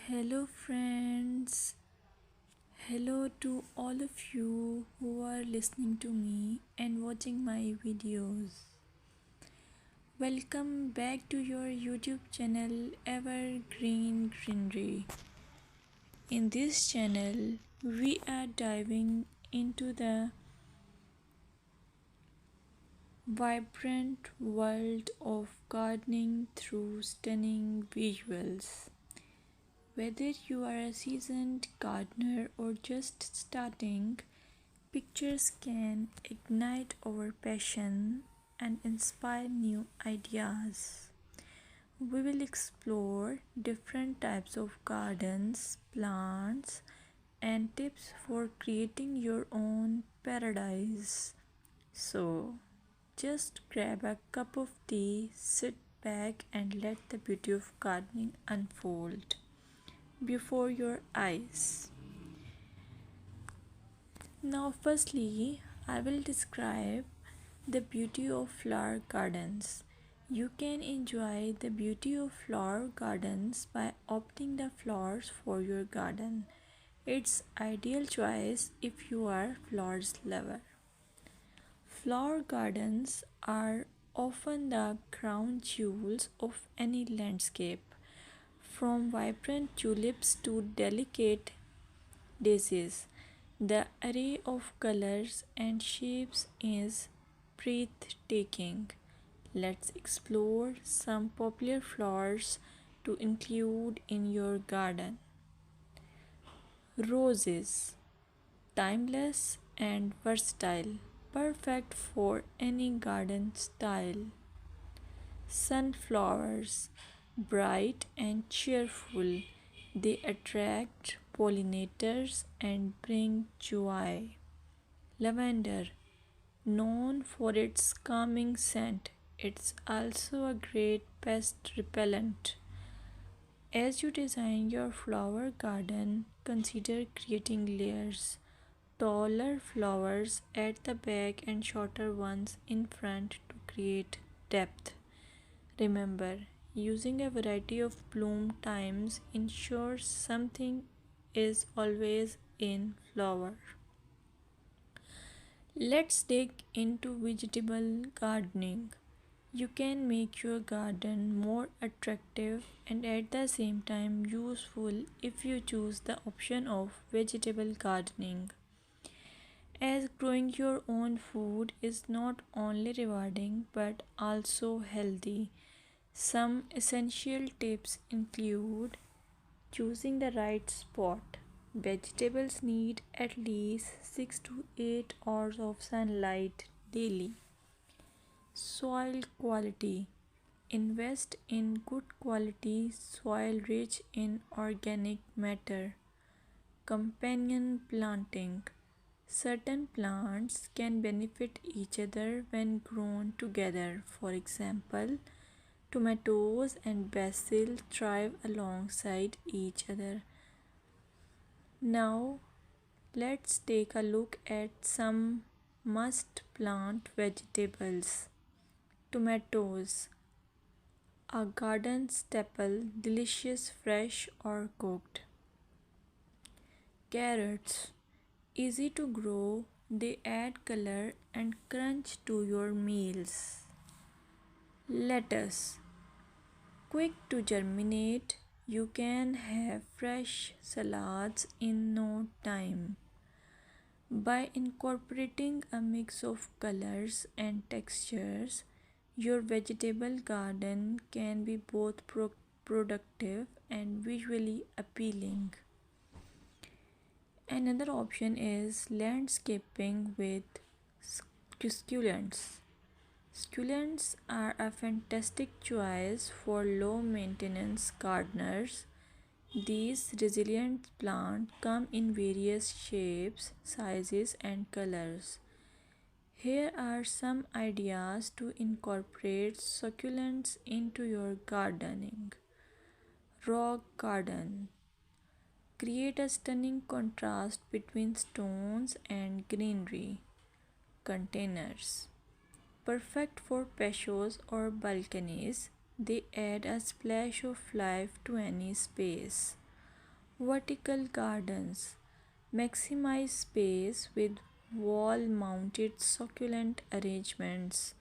Hello, friends. Hello to all of you who are listening to me and watching my videos. Welcome back to your YouTube channel Evergreen Greenery. In this channel, we are diving into the vibrant world of gardening through stunning visuals. Whether you are a seasoned gardener or just starting, pictures can ignite our passion and inspire new ideas. We will explore different types of gardens, plants, and tips for creating your own paradise. So, just grab a cup of tea, sit back, and let the beauty of gardening unfold before your eyes. Now, firstly, I will describe the beauty of flower gardens. You can enjoy the beauty of flower gardens by opting the flowers for your garden. It's ideal choice if you are flowers lover. Flower gardens are often the crown jewels of any landscape, from vibrant tulips to delicate daisies. The array of colors and shapes is breathtaking. Let's explore some popular flowers to include in your garden. Roses, timeless and versatile, perfect for any garden style. Sunflowers, bright and cheerful, they attract pollinators and bring joy. Lavender, known for its calming scent, it's also a great pest repellent. As you design your flower garden, consider creating layers. Taller flowers at the back and shorter ones in front to create depth. Remember, using a variety of bloom times ensures something is always in flower. Let's dig into vegetable gardening. You can make your garden more attractive and at the same time useful if you choose the option of vegetable gardening. As growing your own food is not only rewarding but also healthy. Some essential tips include choosing the right spot. Vegetables need at least 6 to 8 hours of sunlight daily. Soil quality. Invest in good quality soil rich in organic matter. Companion planting. Certain plants can benefit each other when grown together. For example, tomatoes and basil thrive alongside each other. Now, let's take a look at some must plant vegetables. Tomatoes, a garden staple, delicious fresh or cooked. Carrots, easy to grow, they add color and crunch to your meals. Lettuce, quick to germinate, you can have fresh salads in no time. By incorporating a mix of colors and textures, your vegetable garden can be both productive and visually appealing. Another option is landscaping with succulents. Succulents are a fantastic choice for low maintenance gardeners. These resilient plants come in various shapes, sizes, and colors. Here are some ideas to incorporate succulents into your gardening. Rock garden. Create a stunning contrast between stones and greenery. Containers. Perfect for patios or balconies, they add a splash of life to any space. Vertical gardens maximize space with wall mounted succulent arrangements.